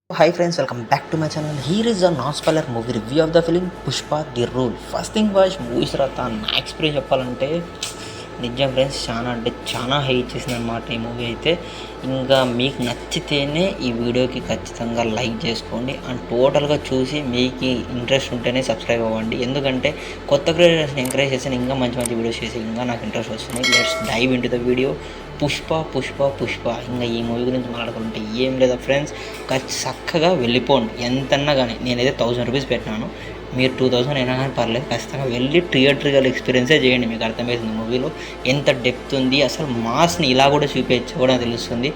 Hi friends, welcome back to my channel. Here is a non-spoiler movie review of the film Pushpa The Rule. First thing was movies తర్వాత నా experience చెప్పాలంటే నిజం friends చాలా అంటే చాలా height చేసింది అనమాట ఈ మూవీ అయితే. ఇంకా మీకు నచ్చితేనే ఈ వీడియోకి ఖచ్చితంగా లైక్ చేసుకోండి అండ్ టోటల్గా చూసి మీకు ఇంట్రెస్ట్ ఉంటేనే సబ్స్క్రైబ్ అవ్వండి. ఎందుకంటే కొత్త క్రియేటర్స్ని ఎంకరేజ్ చేసి ఇంకా మంచి మంచి వీడియోస్ చేసి ఇంకా నాకు ఇంట్రెస్ట్ వస్తుంది. Let's dive into the video. Pushpa ఇంకా ఈ మూవీ గురించి మాట్లాడుకుంటే ఏం లేదా ఫ్రెండ్స్, చక్కగా వెళ్ళిపోండి ఎంతన్నా కానీ. నేనైతే 1000 రూపీస్ పెట్టినాను, మీరు 2000 అయినా కానీ పర్లేదు, ఖచ్చితంగా వెళ్ళి థియేటర్గా ఎక్స్పీరియన్సే చేయండి. మీకు అర్థమవుతుంది మూవీలో ఎంత డెప్త్ ఉంది, అసలు మాస్ని ఇలా కూడా కూడా తెలుస్తుంది.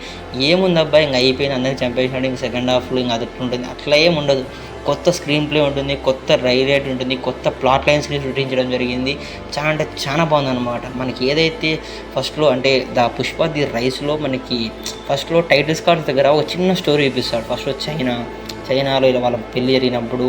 ఏముంది అబ్బాయి ఇంకా అయిపోయింది, అందరినీ చంపేసినాడు, ఇంక సెకండ్ హాఫ్లో ఇంకా అది ఉంటుంది, అట్లా ఏం ఉండదు. కొత్త స్క్రీన్ ప్లే ఉంటుంది, కొత్త రైట్ ఉంటుంది, కొత్త ప్లాట్ లైన్స్ని సృష్టించడం జరిగింది. చాలా అంటే చాలా బాగుందన్నమాట. మనకి ఏదైతే ఫస్ట్లో అంటే పుష్ప ది రైస్లో మనకి ఫస్ట్లో టైటిల్స్ కార్డ్స్ దగ్గర ఒక చిన్న స్టోరీ చూపిస్తాడు. ఫస్ట్లో చైనాలో ఇలా వాళ్ళ పెళ్ళి జరిగినప్పుడు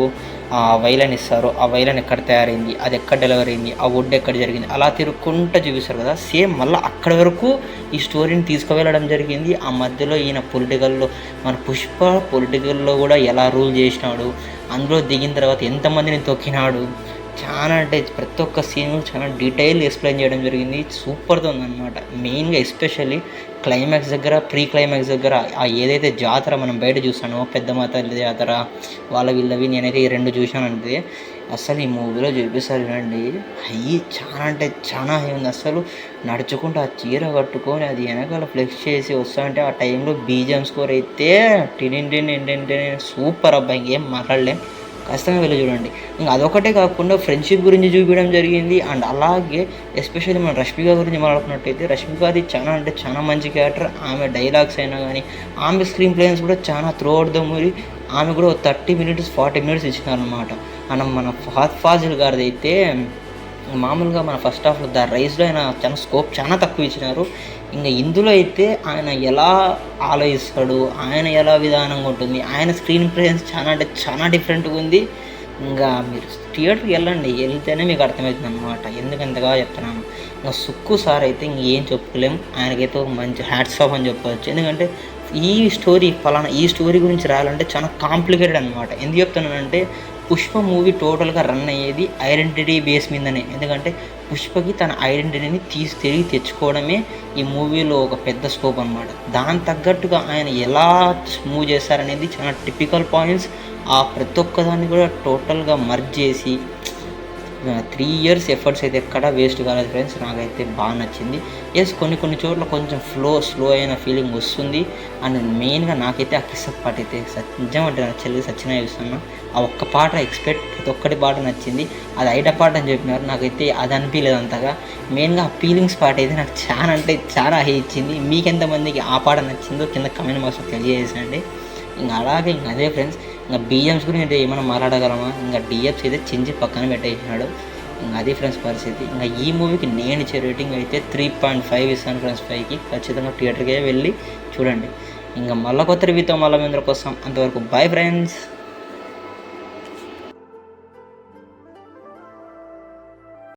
ఆ వైలన్ ఇస్తారు, ఆ వైలన్ ఎక్కడ తయారైంది, అది ఎక్కడ డెలివరీ అయింది, ఆ వుడ్ ఎక్కడ జరిగింది, అలా తిరుగుకుంటూ చూపిస్తారు కదా. సేమ్ మళ్ళీ అక్కడి వరకు ఈ స్టోరీని తీసుకువెళ్ళడం జరిగింది. ఆ మధ్యలో ఈయన పొలిటికల్లో మన పుష్ప పొలిటికల్లో కూడా ఎలా రూల్ చేసినాడు, అందులో దిగిన తర్వాత ఎంతమందిని తొక్కినాడు, చాలా అంటే ప్రతి ఒక్క సీన్ చాలా డీటెయిల్ ఎక్స్ప్లెయిన్ చేయడం జరిగింది. సూపర్గా ఉందన్నమాట. మెయిన్గా ఎస్పెషల్లీ క్లైమాక్స్ దగ్గర, ప్రీ క్లైమాక్స్ దగ్గర ఆ ఏదైతే జాతర మనం బయట చూసానో పెద్ద మాత జాతర వాళ్ళ వీళ్ళవి, నేనైతే ఈ 2 చూశానంటే అసలు ఈ మూవీలో చూపిస్తారు చూడండి, చాలా అంటే చాలా హై ఉంది. అసలు నడుచుకుంటూ ఆ చీర కట్టుకొని అది వెనకాల ఫ్లెక్స్ చేసి వస్తా అంటే ఆ టైంలో బీజిఎం స్కోర్ అయితే సూపర్ అబ్బాయి, ఇంకేం మాట్లాడలేం. ఖచ్చితంగా వెళ్ళి చూడండి. ఇంకా అదొకటే కాకుండా ఫ్రెండ్షిప్ గురించి చూపించడం జరిగింది. అండ్ అలాగే ఎస్పెషల్లీ మనం రష్మిక గురించి మాట్లాడుకున్నట్టయితే రష్మికది చాలా అంటే చాలా మంచి క్యారెక్టర్. ఆమె డైలాగ్స్ అయినా కానీ ఆమె స్క్రీన్ ప్లేన్స్ కూడా చాలా త్రూ అవుట్ ద మూవీ ఆమె కూడా 30 minutes 40 minutes ఇచ్చినారనమాట. మన ఫాజిల్ గారిది అయితే మామూలుగా మన ఫస్ట్ హాఫ్లో ద రైస్లో ఆయన చాలా స్కోప్ చాలా తక్కువ ఇచ్చినారు. ఇంకా ఇందులో అయితే ఆయన ఎలా ఆలోచిస్తాడు, ఆయన ఎలా విధానంగా ఉంటుంది, ఆయన స్క్రీన్ ప్రెజెన్స్ చాలా అంటే చాలా డిఫరెంట్గా ఉంది. ఇంకా మీరు థియేటర్కి వెళ్ళండి, వెళ్తేనే మీకు అర్థమవుతుంది అనమాట ఎందుకంతగా చెప్తున్నాను. ఇంకా సుక్కు సార్ అయితే ఇంకేం చెప్పుకోలేం, ఆయనకైతే ఒక మంచి హ్యాట్స్ ఆఫ్ అని చెప్పవచ్చు. ఎందుకంటే ఈ స్టోరీ గురించి రాయాలంటే చాలా కాంప్లికేటెడ్ అనమాట. ఎందుకు చెప్తున్నానంటే పుష్ప మూవీ టోటల్గా రన్ అయ్యేది ఐడెంటిటీ బేస్ మీదనే. ఎందుకంటే పుష్పకి తన ఐడెంటిటీని తిరిగి తెచ్చుకోవడమే ఈ మూవీలో ఒక పెద్ద స్కోప్ అనమాట. దాని తగ్గట్టుగా ఆయన ఎలా మూవ్ చేస్తారనేది చాలా టిపికల్ పాయింట్స్. ఆ ప్రతి ఒక్కదాన్ని కూడా టోటల్గా మర్జ్ చేసి 3 years ఎఫర్ట్స్ అయితే ఎక్కడా వేస్ట్ కాలేదు ఫ్రెండ్స్. నాకైతే బాగా నచ్చింది. కొన్ని చోట్ల కొంచెం స్లో అయిన ఫీలింగ్ వస్తుంది. అండ్ మెయిన్గా నాకైతే ఆ కిస్స పాట అయితే నిజమంటే నా చెల్లి సచ్చినా చూస్తున్నా, ఆ ఒక్క పాట ప్రతి ఒక్కటి పాట నచ్చింది. అది ఐట పాట అని చెప్పినారు, నాకైతే అది అనిపించలేదు అంతగా. మెయిన్గా ఆ ఫీలింగ్స్ పాట అయితే నాకు చాలా అంటే చాలా హై ఇచ్చింది. మీకెంతమందికి ఆ పాట నచ్చిందో కింద కమెంట్ బాక్స్లో తెలియజేసండి. ఇంకా అలాగే ఇంకా అదే ఫ్రెండ్స్, ఇంకా బిఎమ్స్ గురించి ఏమైనా మాట్లాడగలమా, ఇంకా డిఎఫ్స్ అయితే చించి పక్కన పెట్టేసినాడు. ఇంకా అది ఫ్రెండ్స్ పరిస్థితి. ఇంకా ఈ మూవీకి నేను ఇచ్చే రేటింగ్ అయితే 3.5 ఇస్తాను ఫ్రెండ్స్. 5కి ఖచ్చితంగా థియేటర్కే వెళ్ళి చూడండి. ఇంకా మళ్ళీ కొత్త రివ్యూతో మళ్ళీ మీ అందరి కోసం. అంతవరకు బాయ్ ఫ్రెండ్స్.